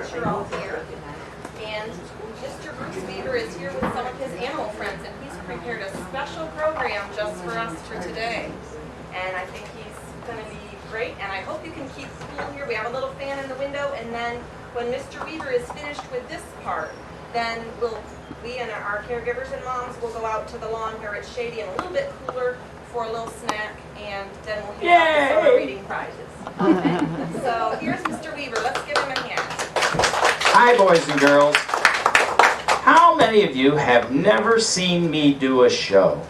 that you're all here. And Mr. Bruce Weaver is here with some of his animal friends, and he's prepared a special program just for us for today. And I think he's going to be great, and I hope you can keep cool here. We have a little fan in the window, and then when Mr. Weaver is finished with this part, then we and our caregivers and moms will go out to the lawn where it's shady and a little bit cooler for a little snack, and then we'll hand out the summer reading prizes. Okay? So here's Mr. Weaver. Let's give him a hand. Hi, boys and girls. How many of you have never seen me do a show?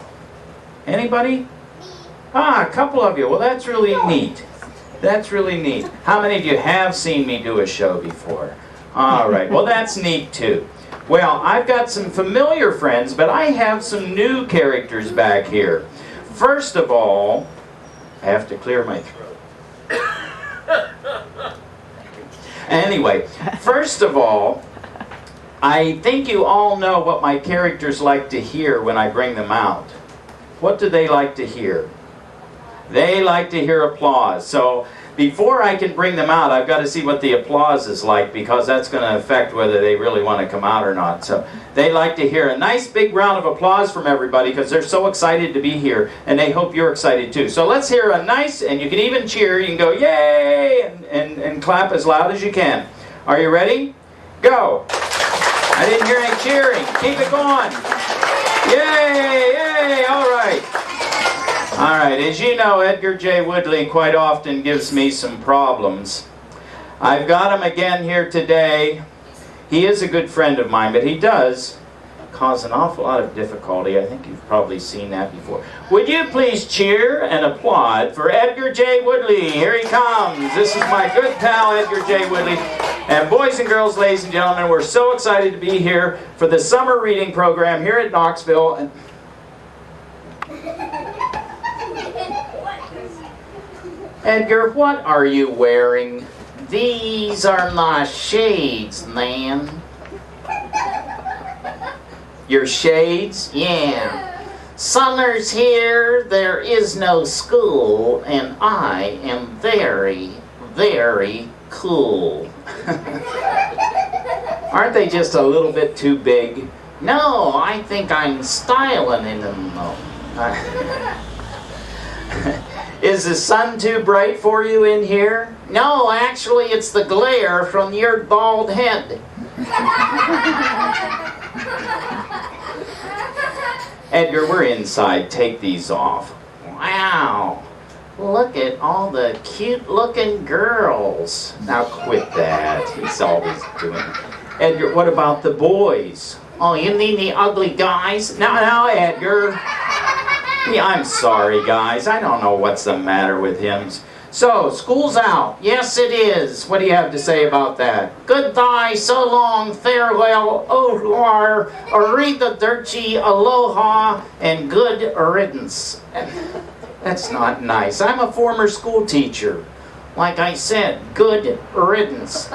Anybody? Ah, a couple of you. Well, that's really neat. That's really neat. How many of you have seen me do a show before? All right. Well, that's neat too. Well, I've got some familiar friends, but I have some new characters back here. First of all, I have to clear my throat. Anyway, first of all, I think you all know what my characters like to hear when I bring them out. What do they like to hear? They like to hear applause. So before I can bring them out, I've got to see what the applause is like, because that's going to affect whether they really want to come out or not. So they like to hear a nice big round of applause from everybody, because they're so excited to be here, and they hope you're excited too. So let's hear a nice, and you can even cheer, you can go yay, and clap as loud as you can. Are you ready? Go! I didn't hear any cheering. Keep it going. Yay, yay, all right. All right, as you know, Edgar J Woodley quite often gives me some problems. I've got him again here today. He is a good friend of mine, but he does cause an awful lot of difficulty. I think you've probably seen that before. Would you please cheer and applaud for Edgar J Woodley? Here he comes. This is my good pal, Edgar J Woodley. And boys and girls, ladies and gentlemen, we're so excited to be here for the summer reading program here at Knoxville. Edgar, what are you wearing? These are my shades, man. Your shades? Yeah. Summer's here, there is no school, and I am very, very cool. Aren't they just a little bit too big? No, I think I'm styling in them though. Is the sun too bright for you in here? No, actually it's the glare from your bald head. Edgar, we're inside. Take these off. Wow. Look at all the cute-looking girls. Now quit that. He's always doing it. Edgar, what about the boys? Oh, you mean the ugly guys? Now, Edgar. Yeah, I'm sorry, guys. I don't know what's the matter with him. So, school's out. Yes, it is. What do you have to say about that? Goodbye, so long, farewell, au revoir, arrivederci, aloha, and good riddance. That's not nice. I'm a former school teacher. Like I said, good riddance.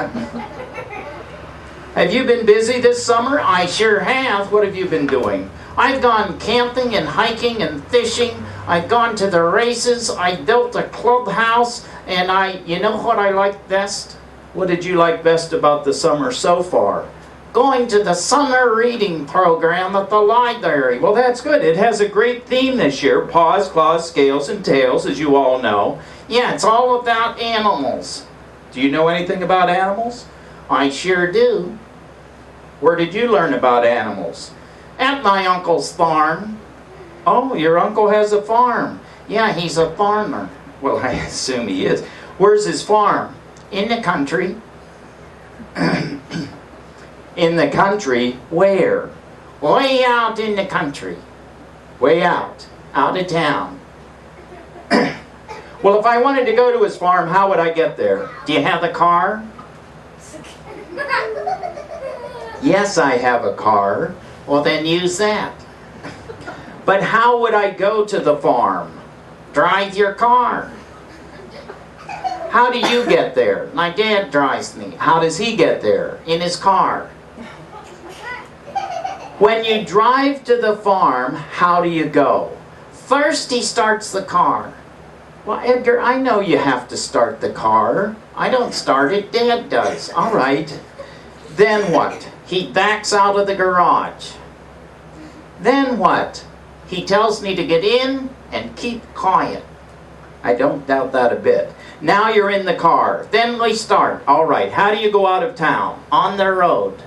Have you been busy this summer? I sure have. What have you been doing? I've gone camping and hiking and fishing. I've gone to the races. I built a clubhouse. And you know what I like best? What did you like best about the summer so far? Going to the summer reading program at the library. Well, that's good. It has a great theme this year. Paws, claws, scales, and tails, as you all know. Yeah, it's all about animals. Do you know anything about animals? I sure do. Where did you learn about animals? At my uncle's farm. Oh, your uncle has a farm. Yeah, he's a farmer. Well, I assume he is. Where's his farm? In the country. In the country? Where? Way out in the country. Way out? Out of town. Well, if I wanted to go to his farm, how would I get there? Do you have a car? Yes, I have a car. Well, then use that. But how would I go to the farm? Drive your car. How do you get there? My dad drives me. How does he get there? In his car. When you drive to the farm, how do you go? First, he starts the car. Well, Edgar, I know you have to start the car. I don't start it, Dad does. All right. Then what? He backs out of the garage. Then what? He tells me to get in and keep quiet. I don't doubt that a bit. Now you're in the car. Then we start. All right, how do you go out of town? On the road.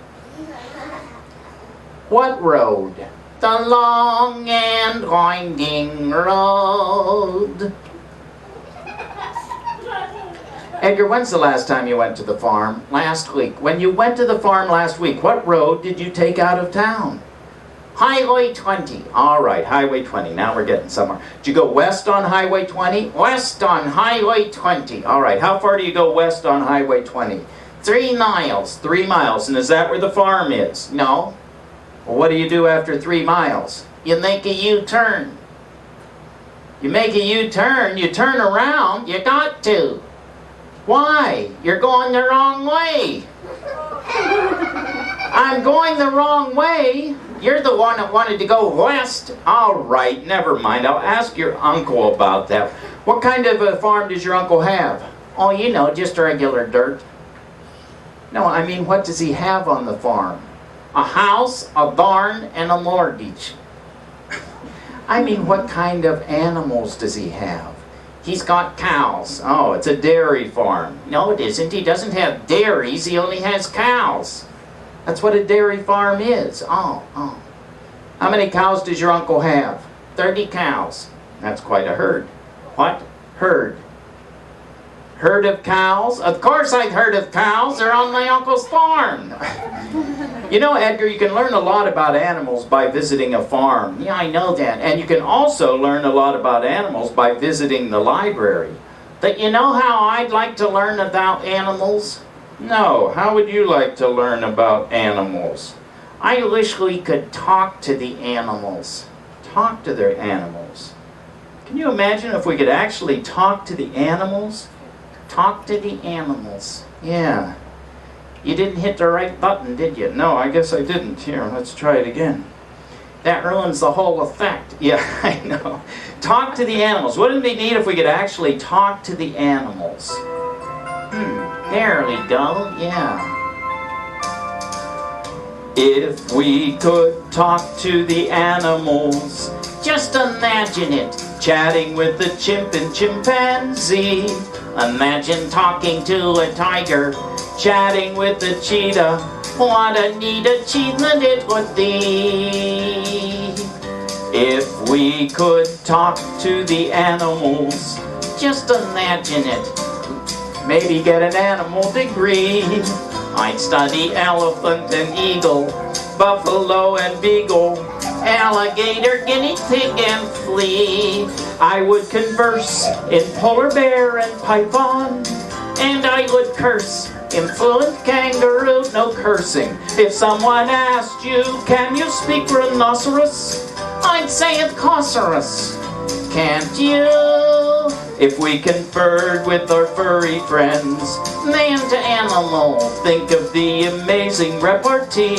What road? The long and winding road. Edgar, when's the last time you went to the farm? Last week. When you went to the farm last week, what road did you take out of town? Highway 20. All right, Highway 20. Now we're getting somewhere. Did you go west on Highway 20? West on Highway 20. All right, how far do you go west on Highway 20? 3 miles. 3 miles. And is that where the farm is? No. Well, what do you do after 3 miles? You make a U-turn. You make a U-turn, you turn around, you got to. Why? You're going the wrong way. I'm going the wrong way. You're the one that wanted to go west. All right, never mind. I'll ask your uncle about that. What kind of a farm does your uncle have? Oh, you know, just regular dirt. No, I mean, what does he have on the farm? A house, a barn, and a mortgage. I mean, what kind of animals does he have? He's got cows. Oh, it's a dairy farm. No, it isn't. He doesn't have dairies. He only has cows. That's what a dairy farm is. Oh. How many cows does your uncle have? 30 cows. That's quite a herd. What? Herd. Herd of cows? Of course I've heard of cows. They're on my uncle's farm. You know, Edgar, you can learn a lot about animals by visiting a farm. Yeah, I know that. And you can also learn a lot about animals by visiting the library. But you know how I'd like to learn about animals? No, how would you like to learn about animals? I wish we could talk to the animals. Talk to their animals. Can you imagine if we could actually talk to the animals? Talk to the animals. Yeah. You didn't hit the right button, did you? No, I guess I didn't. Here, let's try it again. That ruins the whole effect. Yeah, I know. Talk to the animals. Wouldn't it be neat if we could actually talk to the animals? There we go. Yeah. If we could talk to the animals, just imagine it. Chatting with the chimp and chimpanzee. Imagine talking to a tiger, chatting with the cheetah. What a neat achievement it would be if we could talk to the animals. Just imagine it. Maybe get an animal degree. I'd study elephant and eagle, buffalo and beagle, alligator, guinea pig and flea. I would converse in polar bear and python, and I would curse in fluent kangaroo. No cursing. If someone asked you, can you speak rhinoceros? I'd say it cocerus. Can't you? If we conferred with our furry friends, man to animal, think of the amazing repartee.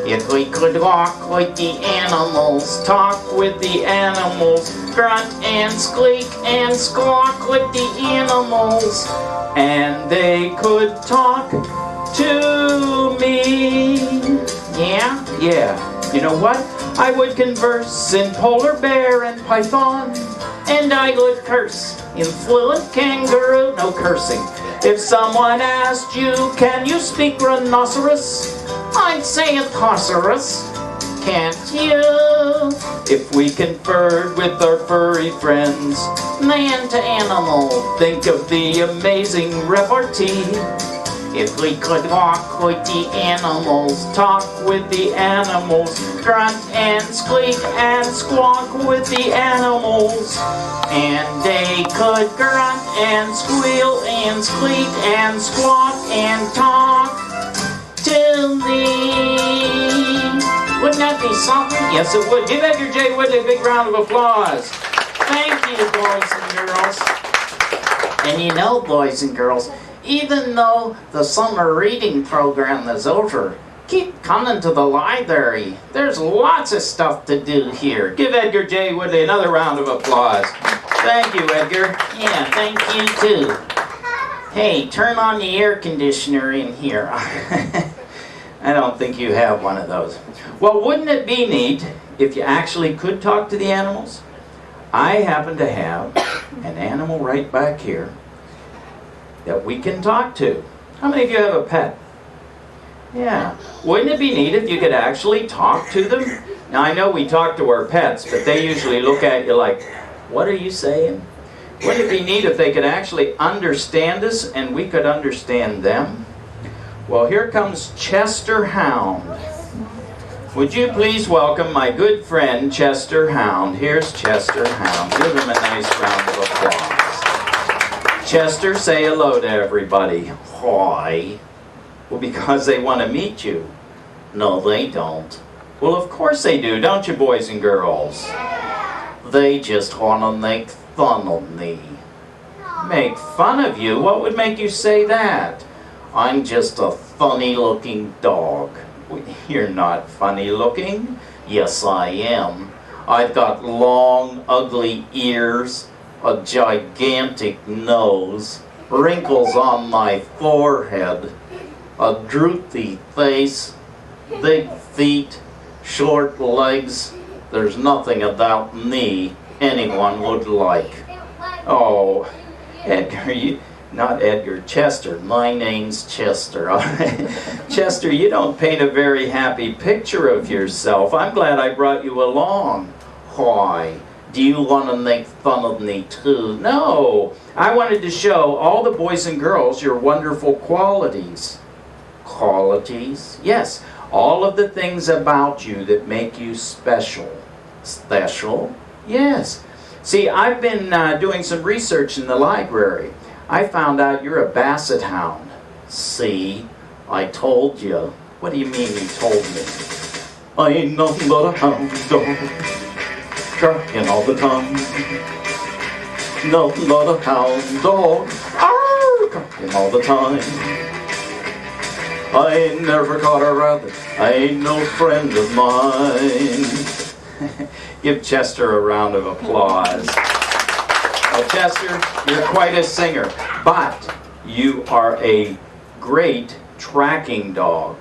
If we could walk with the animals, talk with the animals, grunt and squeak and squawk with the animals, and they could talk to me. Yeah. You know what? I would converse in polar bear and python, and I would curse in fluent kangaroo. No cursing. If someone asked you, can you speak rhinoceros? I'd say it cocerus. Can't you? If we conferred with our furry friends, man to animal, think of the amazing repartee. If we could walk with the animals, talk with the animals, grunt and squeak and squawk with the animals, and they could grunt and squeal and squeak and squawk and talk to me. Wouldn't that be something? Yes, it would. Give Edgar J Woodley a big round of applause. Thank you, boys and girls. And you know, boys and girls, even though the summer reading program is over, keep coming to the library. There's lots of stuff to do here. Give Edgar J Woodley another round of applause. Thank you, Edgar. Yeah, thank you too. Hey, turn on the air conditioner in here. I don't think you have one of those. Well, wouldn't it be neat if you actually could talk to the animals? I happen to have an animal right back here that we can talk to. How many of you have a pet? Yeah. Wouldn't it be neat if you could actually talk to them? Now, I know we talk to our pets, but they usually look at you like, what are you saying? Wouldn't it be neat if they could actually understand us and we could understand them? Well, here comes Chesterhound. Would you please welcome my good friend Chesterhound? Here's Chesterhound. Give him a nice round of applause. Chester, say hello to everybody. Hi. Well, because they want to meet you. No, they don't. Well, of course they do, don't you, boys and girls? They just want to make fun of me. Make fun of you? What would make you say that? I'm just a funny-looking dog. You're not funny-looking. Yes, I am. I've got long, ugly ears, a gigantic nose, wrinkles on my forehead, a droopy face, big feet, short legs. There's nothing about me anyone would like. Oh, Edgar, not Edgar, Chester. My name's Chester. Chester, you don't paint a very happy picture of yourself. I'm glad I brought you along. Why? Do you want to make fun of me too? No, I wanted to show all the boys and girls your wonderful qualities. Qualities? Yes, all of the things about you that make you special. Special? Yes. See, I've been doing some research in the library. I found out you're a Basset Hound. See, I told you. What do you mean you told me? I ain't nothing but a hound dog, tracking all the time. Nothing but a hound dog, tracking all the time. I ain't never caught a rabbit, I ain't no friend of mine. Give Chester a round of applause. Well, Chester, you're quite a singer, but you are a great tracking dog.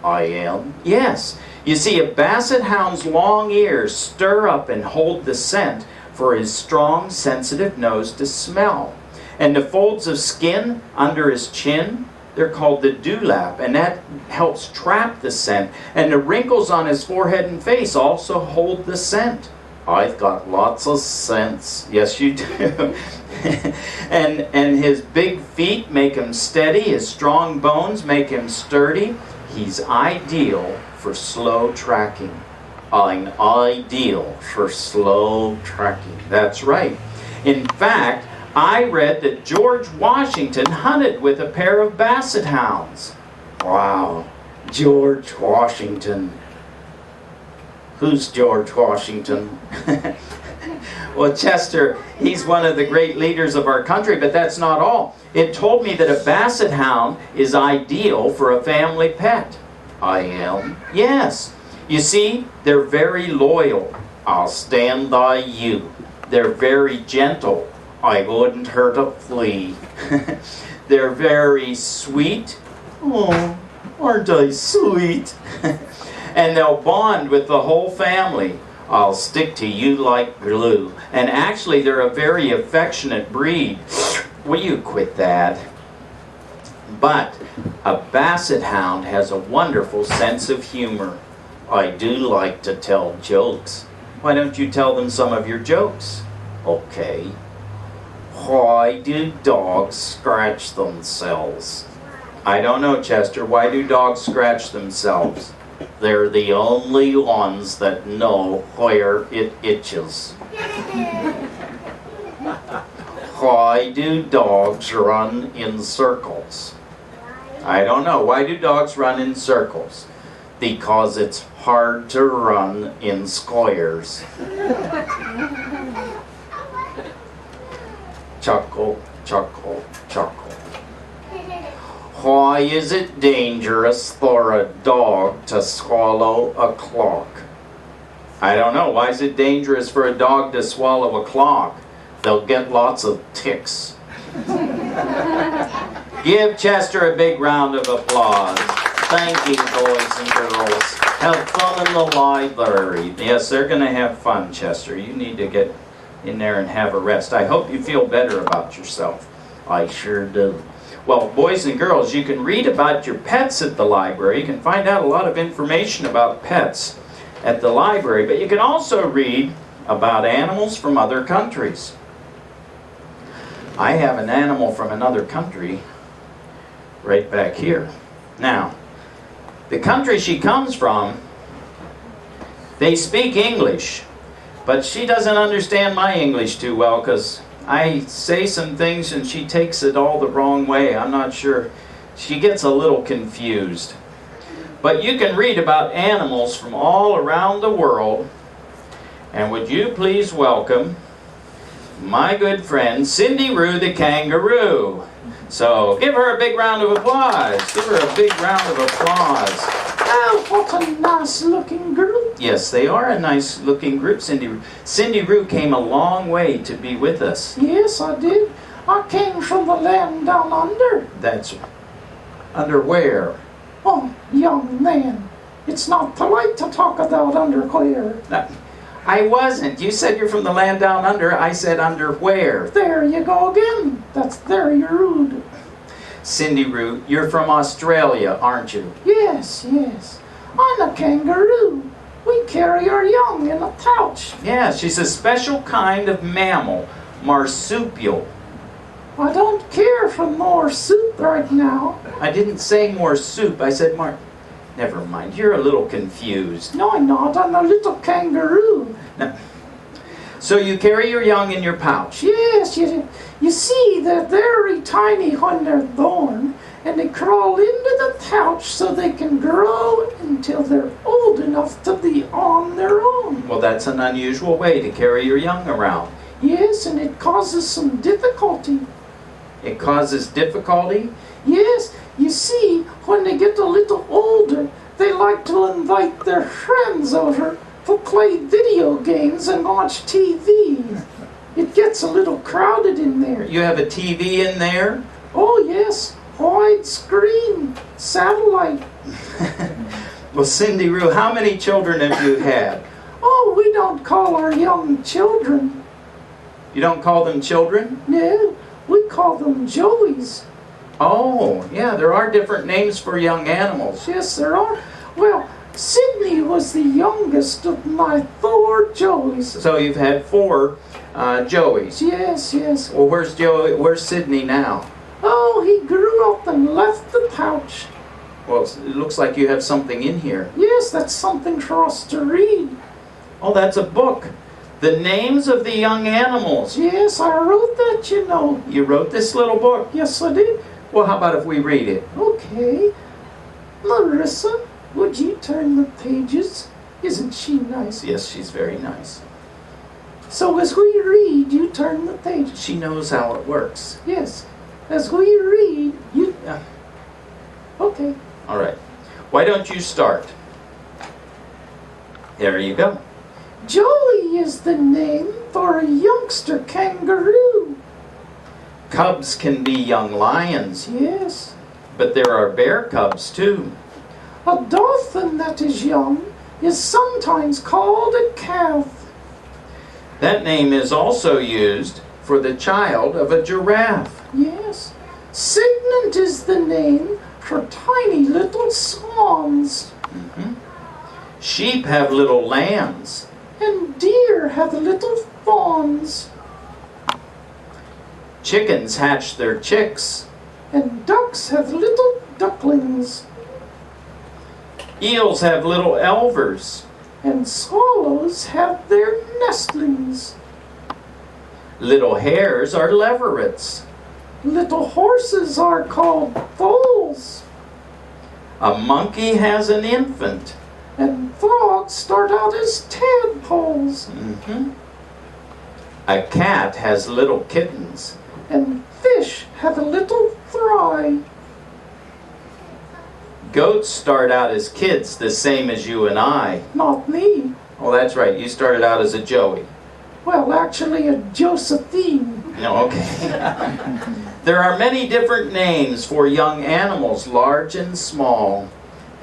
I am? Yes. You see, a Basset Hound's long ears stir up and hold the scent for his strong, sensitive nose to smell. And the folds of skin under his chin, they're called the dewlap, and that helps trap the scent. And the wrinkles on his forehead and face also hold the scent. I've got lots of sense. Yes, you do. and his big feet make him steady. His strong bones make him sturdy. He's ideal for slow tracking. I'm ideal for slow tracking. That's right. In fact, I read that George Washington hunted with a pair of Basset Hounds. Wow, George Washington. Who's George Washington? Well, Chester, he's one of the great leaders of our country, but that's not all. It told me that a Basset Hound is ideal for a family pet. I am? Yes. You see, they're very loyal. I'll stand by you. They're very gentle. I wouldn't hurt a flea. They're very sweet. Oh, aren't I sweet? And they'll bond with the whole family. I'll stick to you like glue. And actually, they're a very affectionate breed. Will you quit that? But a Basset Hound has a wonderful sense of humor. I do like to tell jokes. Why don't you tell them some of your jokes? Okay. Why do dogs scratch themselves? I don't know, Chester. Why do dogs scratch themselves? They're the only ones that know where it itches. Why do dogs run in circles? I don't know. Why do dogs run in circles? Because it's hard to run in squares. Chuckle, chuckle, chuckle. Why is it dangerous for a dog to swallow a clock? I don't know. Why is it dangerous for a dog to swallow a clock? They'll get lots of ticks. Give Chester a big round of applause. Thank you, boys and girls. Have fun in the library. Yes, they're going to have fun, Chester. You need to get in there and have a rest. I hope you feel better about yourself. I sure do. Well, boys and girls, you can read about your pets at the library. You can find out a lot of information about pets at the library, but you can also read about animals from other countries. I have an animal from another country right back here. Now, the country she comes from, they speak English, but she doesn't understand my English too well because I say some things and she takes it all the wrong way. I'm not sure. She gets a little confused. But you can read about animals from all around the world. And would you please welcome my good friend, Roo the Kangaroo. So, give her a big round of applause. Give her a big round of applause. Oh, what a nice looking group. Yes, they are a nice looking group, Roo. Roo came a long way to be with us. Yes, I did. I came from the land down under. That's under where? Oh, young man, it's not polite to talk about underwear. I wasn't. You said you're from the land down under. I said under where? There you go again. That's very rude. Roo, you're from Australia, aren't you? Yes, yes. I'm a kangaroo. We carry our young in a pouch. Yeah, she's a special kind of mammal, marsupial. I don't care for more soup right now. I didn't say more soup. I said Never mind. You're a little confused. No, I'm not. I'm a little kangaroo. Now, so you carry your young in your pouch? Yes, you see, they're very tiny when they're born, and they crawl into the pouch so they can grow until they're old enough to be on their own. Well, that's an unusual way to carry your young around. Yes, and it causes some difficulty. It causes difficulty? Yes, you see, when they get a little older, they like to invite their friends over to play video games and watch TV. It gets a little crowded in there. You have a TV in there? Oh yes, widescreen, satellite. Well, Roo, how many children have you had? Oh, we don't call our young children. You don't call them children? No, we call them joeys. Oh, yeah, there are different names for young animals. Yes, there are. Well, Sydney was the youngest of my 4 joeys. So you've had 4 joeys. Yes, yes. Well, where's Sydney now? Oh, he grew up and left the pouch. Well, it looks like you have something in here. Yes, that's something for us to read. Oh, that's a book. The names of the young animals. Yes, I wrote that, you know. You wrote this little book? Yes, I did. Well, how about if we read it? Okay. Marissa, would you turn the pages? Isn't she nice? Yes, she's very nice. So as we read, you turn the pages. She knows how it works. Yes. As we read, you... Okay. All right. Why don't you start? There you go. Joey is the name for a youngster kangaroo. Cubs can be young lions. Yes. But there are bear cubs too. A dolphin that is young is sometimes called a calf. That name is also used for the child of a giraffe. Yes. Cygnet is the name for tiny little swans. Mm-hmm. Sheep have little lambs. And deer have little fawns. Chickens hatch their chicks. And ducks have little ducklings. Eels have little elvers. And swallows have their nestlings. Little hares are leverets. Little horses are called foals. A monkey has an infant. And frogs start out as tadpoles. Mm-hmm. A cat has little kittens. And fish have a little fry. Goats start out as kids, the same as you and I. Not me. Oh, that's right. You started out as a Joey. Well, actually a Josephine. No, okay. There are many different names for young animals, large and small.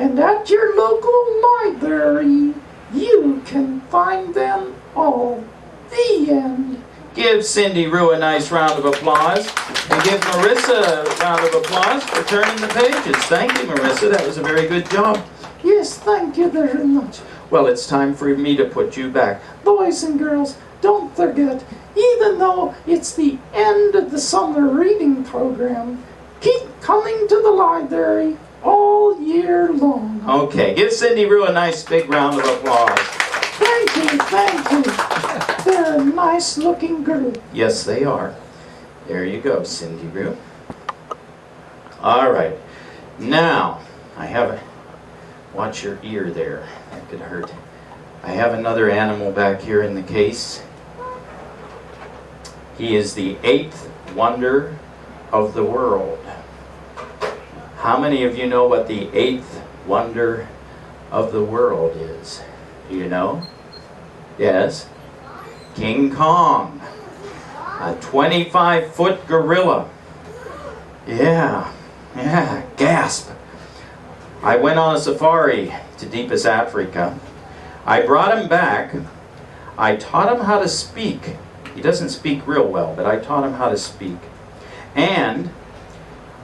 And at your local library, you can find them all. The end. Give Cindy Roo a nice round of applause. And give Marissa a round of applause for turning the pages. Thank you, Marissa. That was a very good job. Yes, thank you very much. Well, it's time for me to put you back. Boys and girls, don't forget, even though it's the end of the summer reading program, keep coming to the library all year long. Okay, give Cindy Roo a nice big round of applause. Thank you, thank you. They're a nice looking group. Yes, they are. There you go, Cindy Roo. All right. Now, I have a... Watch your ear there. That could hurt. I have another animal back here in the case. He is the 8th wonder of the world. How many of you know what the 8th wonder of the world is? Do you know? Yes? King Kong. A 25-foot gorilla. Yeah, gasp. I went on a safari to deepest Africa. I brought him back. I taught him how to speak. He doesn't speak real well, but I taught him how to speak. And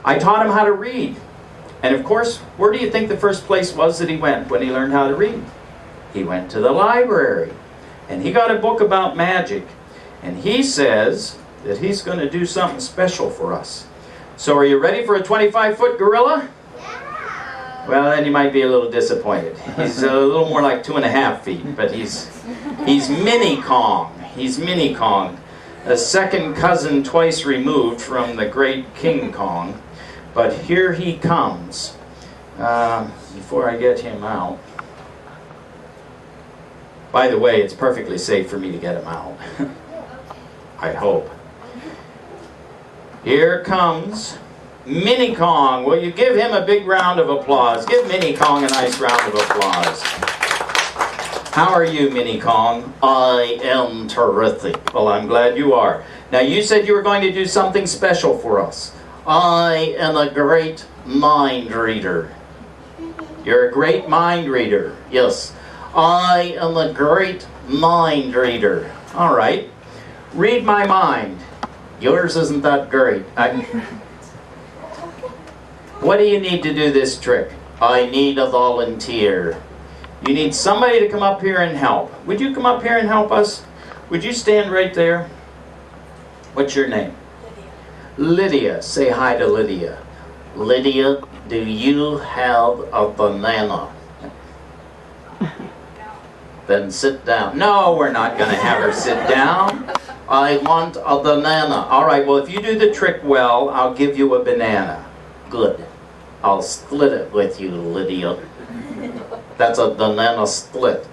I taught him how to read. And of course, where do you think the first place was that he went when he learned how to read? He went to the library. And he got a book about magic. And he says that he's going to do something special for us. So are you ready for a 25-foot gorilla? Well, then you might be a little disappointed. He's a little more like 2.5 feet, but he's Mini Kong. He's Mini Kong, a second cousin twice removed from the great King Kong. But here he comes. Before I get him out. By the way, it's perfectly safe for me to get him out. I hope. Here comes Mini Kong. Will you give him a big round of applause? Give Mini Kong a nice round of applause. How are you, Mini Kong? I am terrific. Well, I'm glad you are. Now, you said you were going to do something special for us. I am a great mind reader. You're a great mind reader. Yes. I am a great mind reader. All right. Read my mind. Yours isn't that great. What do you need to do this trick? I need a volunteer. You need somebody to come up here and help. Would you come up here and help us? Would you stand right there? What's your name? Lydia. Say hi to Lydia. Lydia, do you have a banana? Then sit down. No, we're not going to have her sit down. I want a banana. All right, well, if you do the trick well, I'll give you a banana. Good. I'll split it with you, Lydia. That's a banana split.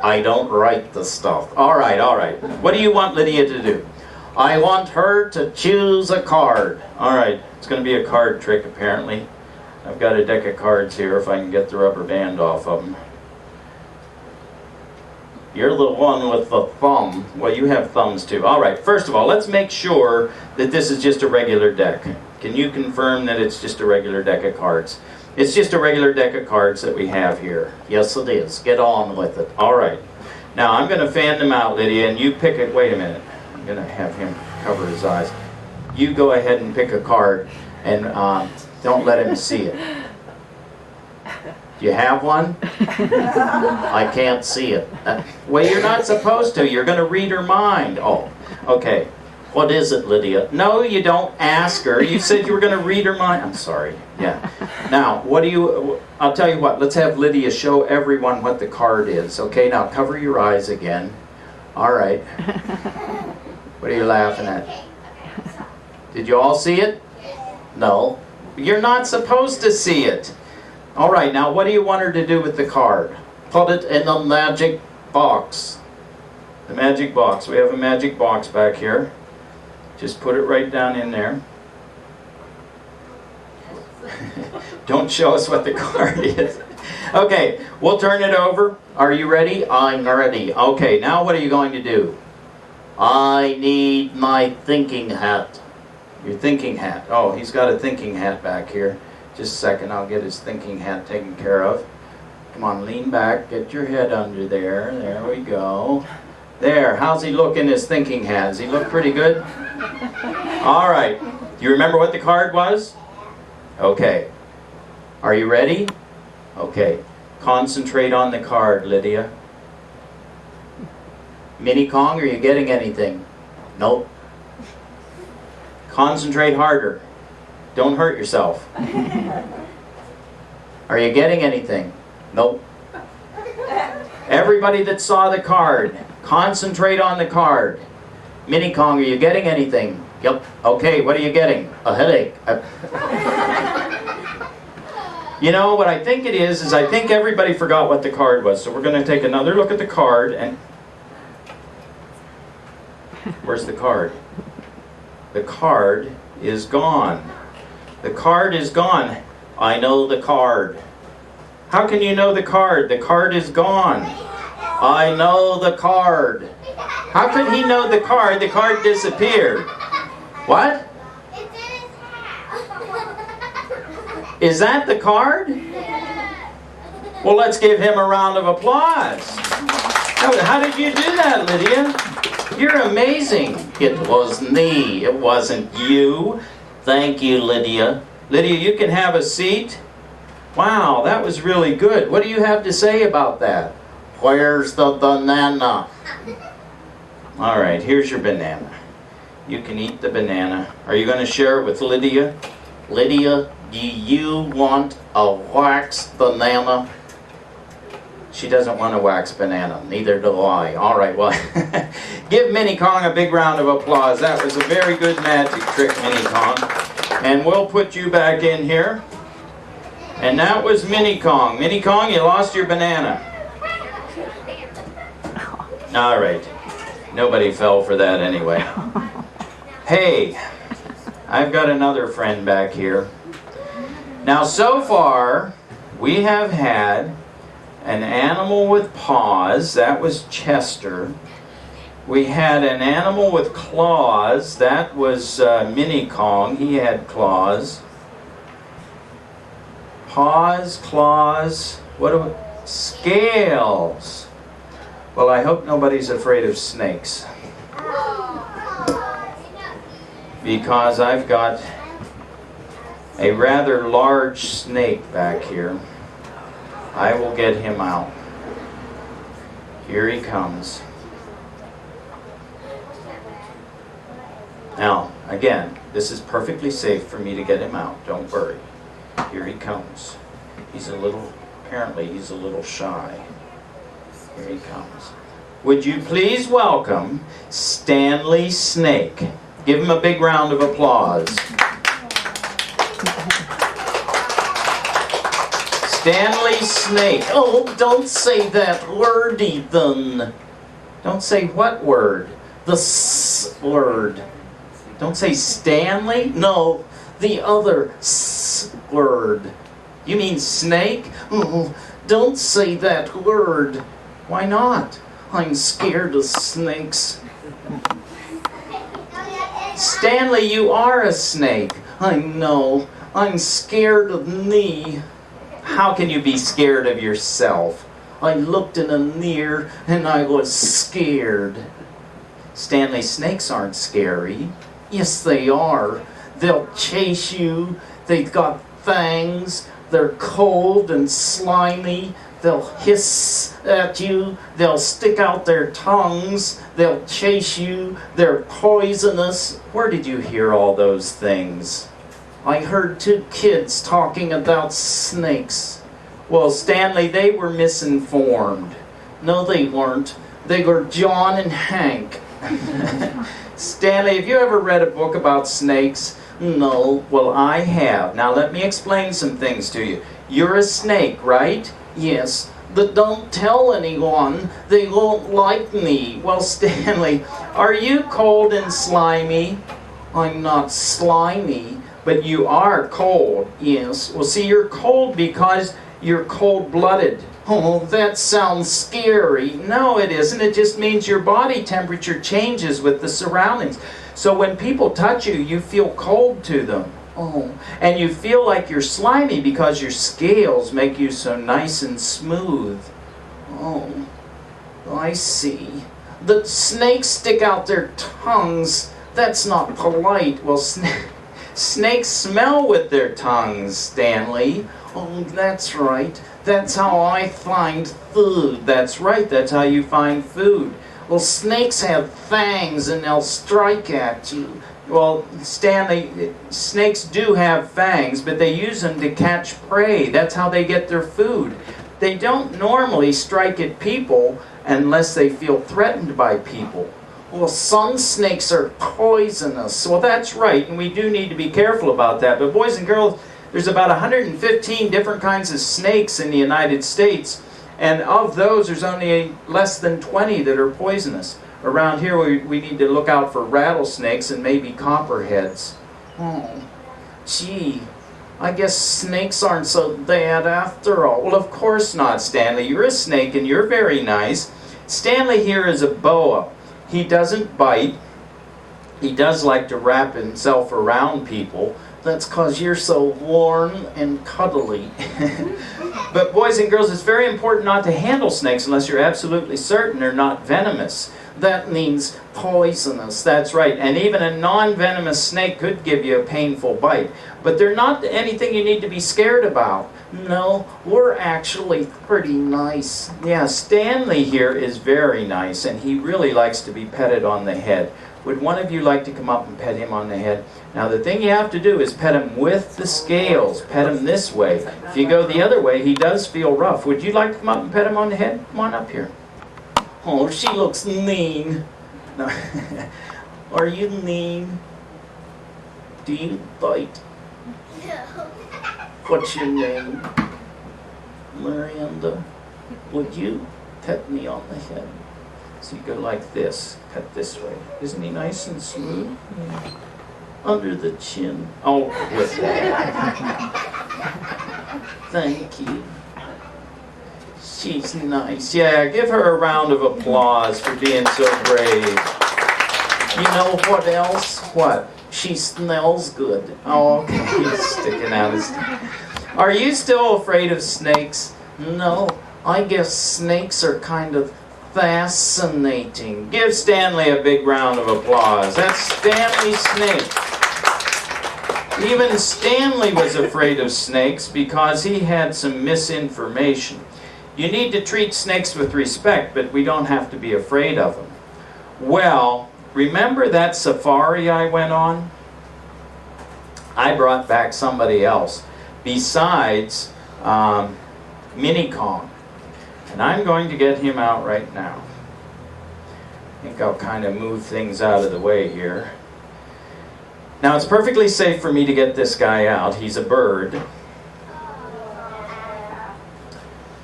I don't write the stuff. All right, all right. What do you want Lydia to do? I want her to choose a card. All right, it's going to be a card trick, apparently. I've got a deck of cards here, if I can get the rubber band off of them. You're the one with the thumb. Well, you have thumbs too. All right, first of all, let's make sure that this is just a regular deck. Can you confirm that it's just a regular deck of cards? It's just a regular deck of cards that we have here. Yes, it is. Get on with it. All right. Now, I'm going to fan them out, Lydia, and you pick it. Wait a minute. I'm going to have him cover his eyes. You go ahead and pick a card, and don't let him see it. Do you have one? I can't see it. Well, you're not supposed to. You're going to read her mind. Oh, okay. What is it, Lydia? No, you don't ask her. You said you were going to read her mind. I'm sorry. Yeah. Now, what do you... I'll tell you what. Let's have Lydia show everyone what the card is. Okay, now cover your eyes again. All right. What are you laughing at? Did you all see it? No. You're not supposed to see it. All right, now what do you want her to do with the card? Put it in the magic box. The magic box. We have a magic box back here. Just put it right down in there. Don't show us what the card is. Okay, we'll turn it over. Are you ready? I'm ready. Okay, now what are you going to do? I need my thinking hat. Your thinking hat. Oh, he's got a thinking hat back here. Just a second, I'll get his thinking hat taken care of. Come on, lean back, get your head under there. There we go. There, how's he look in his thinking hat? Does he look pretty good? All right. Do you remember what the card was? Okay. Are you ready? Okay. Concentrate on the card, Lydia. Mini Kong, are you getting anything? Nope. Concentrate harder. Don't hurt yourself. Are you getting anything? Nope. Everybody that saw the card, concentrate on the card. Mini Kong, are you getting anything? Yep. Okay, what are you getting? A headache. You know, what I think it is I think everybody forgot what the card was. So we're going to take another look at the card and... Where's the card? The card is gone. The card is gone. I know the card. How can you know the card? The card is gone. I know the card. How could he know the card? The card disappeared. What? Is that the card? Well, let's give him a round of applause. How did you do that, Lydia? You're amazing. It was me. It wasn't you. Thank you, Lydia. Lydia, you can have a seat. Wow, that was really good. What do you have to say about that? Where's the banana? All right, here's your banana. You can eat the banana. Are you going to share it with Lydia? Lydia, do you want a waxed banana? She doesn't want a wax banana. Neither do I. All right, well, give Mini Kong a big round of applause. That was a very good magic trick, Mini Kong. And we'll put you back in here. And that was Mini Kong. Mini Kong, you lost your banana. All right. Nobody fell for that anyway. Hey, I've got another friend back here. Now, so far, we have had an animal with paws. That was Chester. We had an animal with claws. That was Mini Kong. He had claws. Paws, claws, what do we... Scales. Well, I hope nobody's afraid of snakes. Because I've got a rather large snake back here. I will get him out. Here he comes. Now, again, this is perfectly safe for me to get him out. Don't worry. Here he comes. Apparently he's a little shy. Here he comes. Would you please welcome Stanley Snake. Give him a big round of applause. Stanley Snake. Oh, don't say that word, Ethan. Don't say what word? The S word. Don't say Stanley? No, the other S word. You mean snake? Oh, don't say that word. Why not? I'm scared of snakes. Stanley, you are a snake. I know. I'm scared of me. How can you be scared of yourself? I looked in a mirror and I was scared. Stanley, snakes aren't scary. Yes, they are. They'll chase you. They've got fangs. They're cold and slimy. They'll hiss at you. They'll stick out their tongues. They'll chase you. They're poisonous. Where did you hear all those things? I heard two kids talking about snakes. Well, Stanley, they were misinformed. No, they weren't. They were John and Hank. Stanley, have you ever read a book about snakes? No. Well, I have. Now, let me explain some things to you. You're a snake, right? Yes. But don't tell anyone. They won't like me. Well, Stanley, are you cold and slimy? I'm not slimy, but you are cold. Yes. Well, see, you're cold because you're cold-blooded. Oh, that sounds scary. No, it isn't. It just means your body temperature changes with the surroundings. So when people touch you, you feel cold to them. Oh, and you feel like you're slimy because your scales make you so nice and smooth. Oh, I see. The snakes stick out their tongues. That's not polite. Well, snakes smell with their tongues, Stanley. Oh, that's right. That's how I find food. That's right. That's how you find food. Well, snakes have fangs and they'll strike at you. Well, Stanley, snakes do have fangs, but they use them to catch prey. That's how they get their food. They don't normally strike at people unless they feel threatened by people. Well, some snakes are poisonous. Well, that's right, and we do need to be careful about that. But boys and girls, there's about 115 different kinds of snakes in the United States, and of those, there's only less than 20 that are poisonous. Around here, we need to look out for rattlesnakes and maybe copperheads. Oh, gee, I guess snakes aren't so bad after all. Well, of course not, Stanley. You're a snake and you're very nice. Stanley here is a boa. He doesn't bite. He does like to wrap himself around people. That's 'cause you're so warm and cuddly. But boys and girls, it's very important not to handle snakes unless you're absolutely certain they're not venomous. That means poisonous, that's right. And even a non-venomous snake could give you a painful bite. But they're not anything you need to be scared about. No, we're actually pretty nice. Yeah, Stanley here is very nice, and he really likes to be petted on the head. Would one of you like to come up and pet him on the head? Now the thing you have to do is pet him with the scales. Pet him this way. If you go the other way, he does feel rough. Would you like to come up and pet him on the head? Come on up here. Oh, she looks mean. No. Are you mean? Do you bite? No. What's your name? Miranda. Would you pet me on the head? So you go like this, pet this way. Isn't he nice and smooth? Yeah. Under the chin. Oh, with that. Thank you. She's nice. Yeah, give her a round of applause for being so brave. You know what else? What? She smells good. Oh, okay. He's sticking out his tongue. Are you still afraid of snakes? No, I guess snakes are kind of fascinating. Give Stanley a big round of applause. That's Stanley Snake. Even Stanley was afraid of snakes because he had some misinformation. You need to treat snakes with respect, but we don't have to be afraid of them. Well, remember that safari I went on? I brought back somebody else besides Mini Kong. And I'm going to get him out right now. I think I'll kind of move things out of the way here. Now it's perfectly safe for me to get this guy out. He's a bird.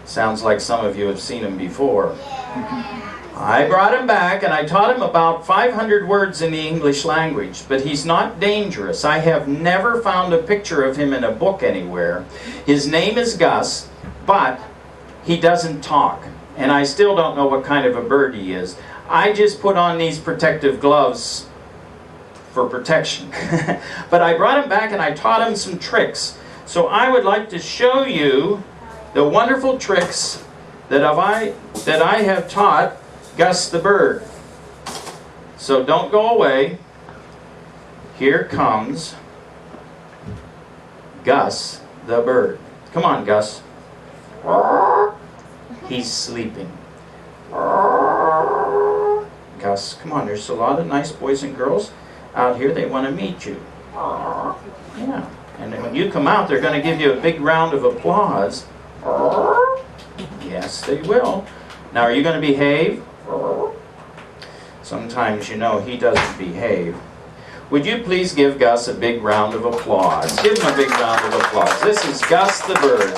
Sounds like some of you have seen him before. I brought him back and I taught him about 500 words in the English language, but he's not dangerous. I have never found a picture of him in a book anywhere. His name is Gus, but he doesn't talk, and I still don't know what kind of a bird he is. I just put on these protective gloves for protection. But I brought him back and I taught him some tricks. So I would like to show you the wonderful tricks that I have taught Gus the bird. So don't go away. Here comes Gus the bird. Come on, Gus. He's sleeping. Gus, come on, there's a lot of nice boys and girls out here. They want to meet you. Yeah, and then when you come out, they're going to give you a big round of applause. Yes, they will. Now, are you going to behave? Sometimes, you know, he doesn't behave. Would you please give Gus a big round of applause? Give him a big round of applause. This is Gus the bird.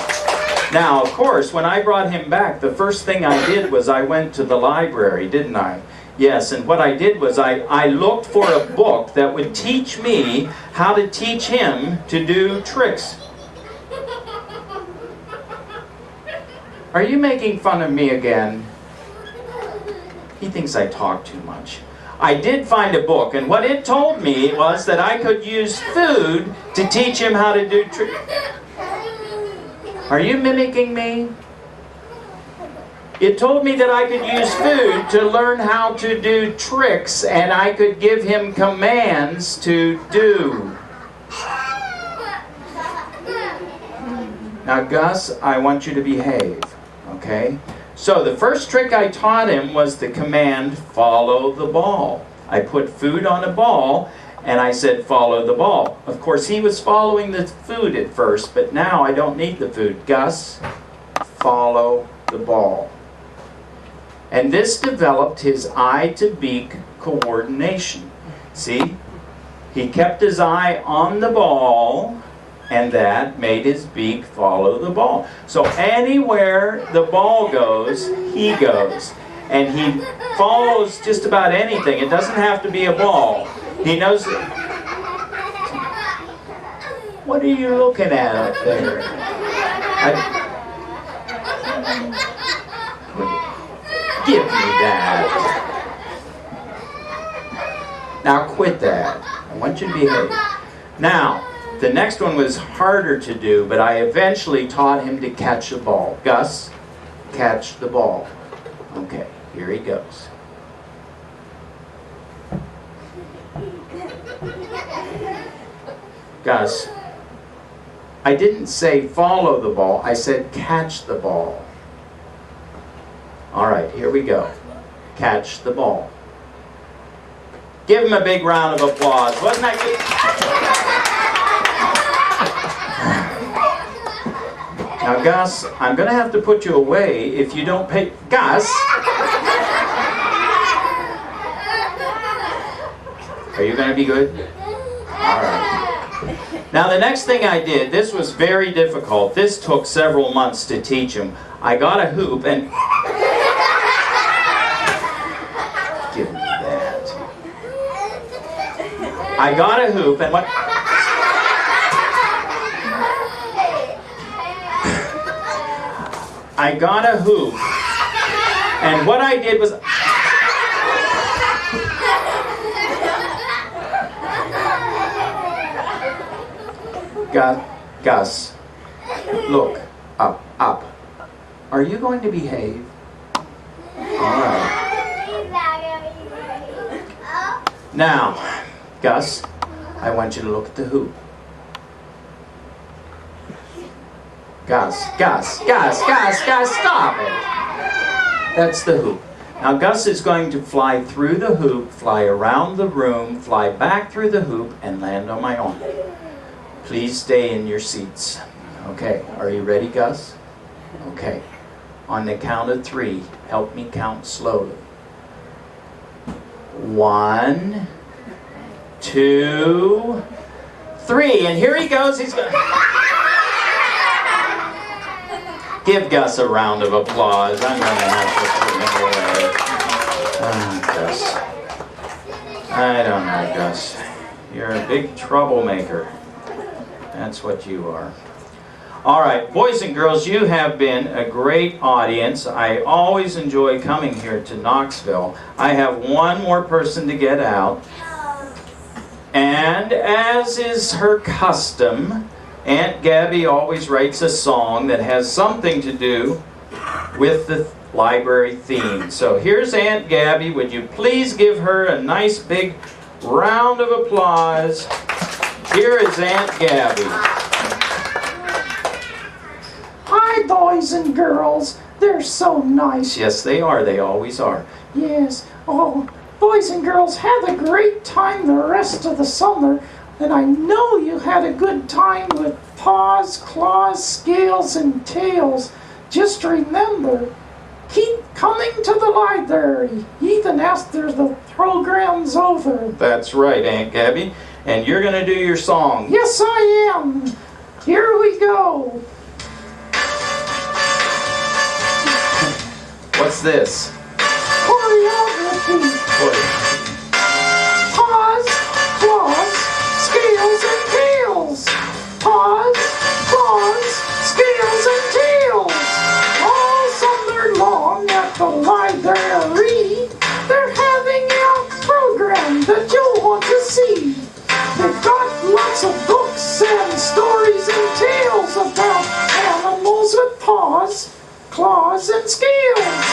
Now, of course, when I brought him back, the first thing I did was I went to the library, didn't I? Yes, and what I did was I looked for a book that would teach me how to teach him to do tricks. Are you making fun of me again? He thinks I talk too much. I did find a book, and what it told me was that I could use food to teach him how to do tricks. Are you mimicking me? It told me that I could use food to learn how to do tricks, and I could give him commands to do. Now, Gus, I want you to behave, okay? So the first trick I taught him was the command, follow the ball. I put food on a ball, and I said, follow the ball. Of course, he was following the food at first, but now I don't need the food. Gus, follow the ball. And this developed his eye-to-beak coordination. See? He kept his eye on the ball, and that made his beak follow the ball. So anywhere the ball goes, he goes. And he follows just about anything. It doesn't have to be a ball. He knows it. What are you looking at up there? Give me that. Now quit that. I want you to behave. Now, the next one was harder to do, but I eventually taught him to catch the ball. Gus, catch the ball. Okay, here he goes. Gus, I didn't say follow the ball, I said catch the ball. All right, here we go. Catch the ball. Give him a big round of applause. Wasn't that good? Now, Gus, I'm going to have to put you away if you don't pay. Gus! Are you going to be good? All right. Now, the next thing I did, this was very difficult. This took several months to teach him. I got a hoop and... Give me that. I got a hoop and what... I got a hoop, and what I did was... Gus, look, up. Are you going to behave? All right. Now, Gus, I want you to look at the hoop. Gus, stop it. That's the hoop. Now Gus is going to fly through the hoop, fly around the room, fly back through the hoop, and land on my arm. Please stay in your seats. Okay, are you ready, Gus? Okay. On the count of 3, help me count slowly. 1, 2, 3, and here he goes. He's going. Give Gus a round of applause. I'm going to have to put him away. Gus. I don't know, Gus. You're a big troublemaker. That's what you are. All right, boys and girls, you have been a great audience. I always enjoy coming here to Knoxville. I have one more person to get out. And as is her custom, Aunt Gabby always writes a song that has something to do with the library theme. So here's Aunt Gabby. Would you please give her a nice big round of applause? Here is Aunt Gabby. Hi, boys and girls. They're so nice. Yes, they are. They always are. Yes. Oh, boys and girls, have a great time the rest of the summer. And I know you had a good time with Paws, Claws, Scales, and Tails. Just remember, keep coming to the library, even after the program's over. That's right, Aunt Gabby. And you're going to do your song. Yes, I am. Here we go. What's this? Choreography. Paws, Claws, Scales, and Tails. Paws, Claws, Scales, and Tails. All summer long at the library, they're having a program. books and stories and tales about animals with paws, claws, and scales.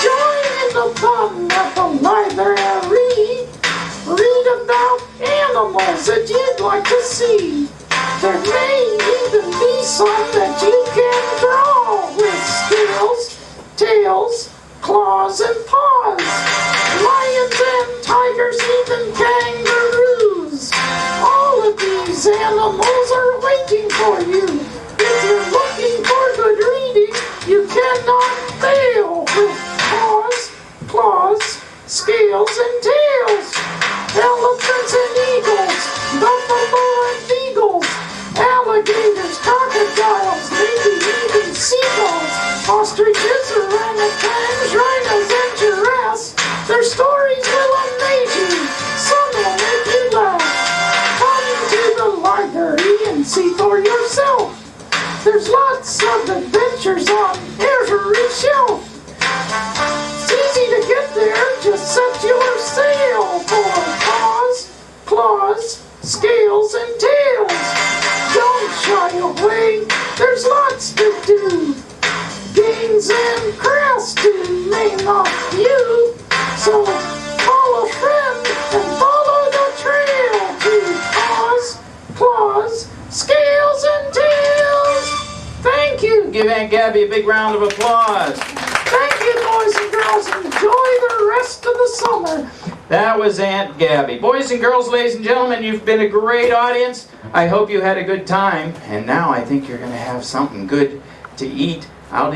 Join in the fun at the library. Read about animals that you'd like to see. There may even be some that you can draw with scales, tails, claws, and paws. Lions and tigers, even kangaroos. All of these animals are waiting for you. If you're looking for good reading, you cannot fail with paws, claws, scales, and tails. Elephants and eagles, buffalo and beagles, alligators, crocodiles, maybe even seagulls, ostriches, orangutans, rhinos, and giraffes. Their stories will amaze you. Some will make you laugh. Come to the library and see for yourself. There's lots of adventures on every shelf. It's easy to get there, just set your sail for paws, claws, scales, and tails. Don't shy away, there's lots to do. Games and crafts to name a few. So call a friend and follow the trail to paws, claws, scales, and tails. Thank you. Give Aunt Gabby a big round of applause. Thank you, boys and girls. Enjoy the rest of the summer. That was Aunt Gabby. Boys and girls, ladies and gentlemen, you've been a great audience. I hope you had a good time. And now I think you're going to have something good to eat.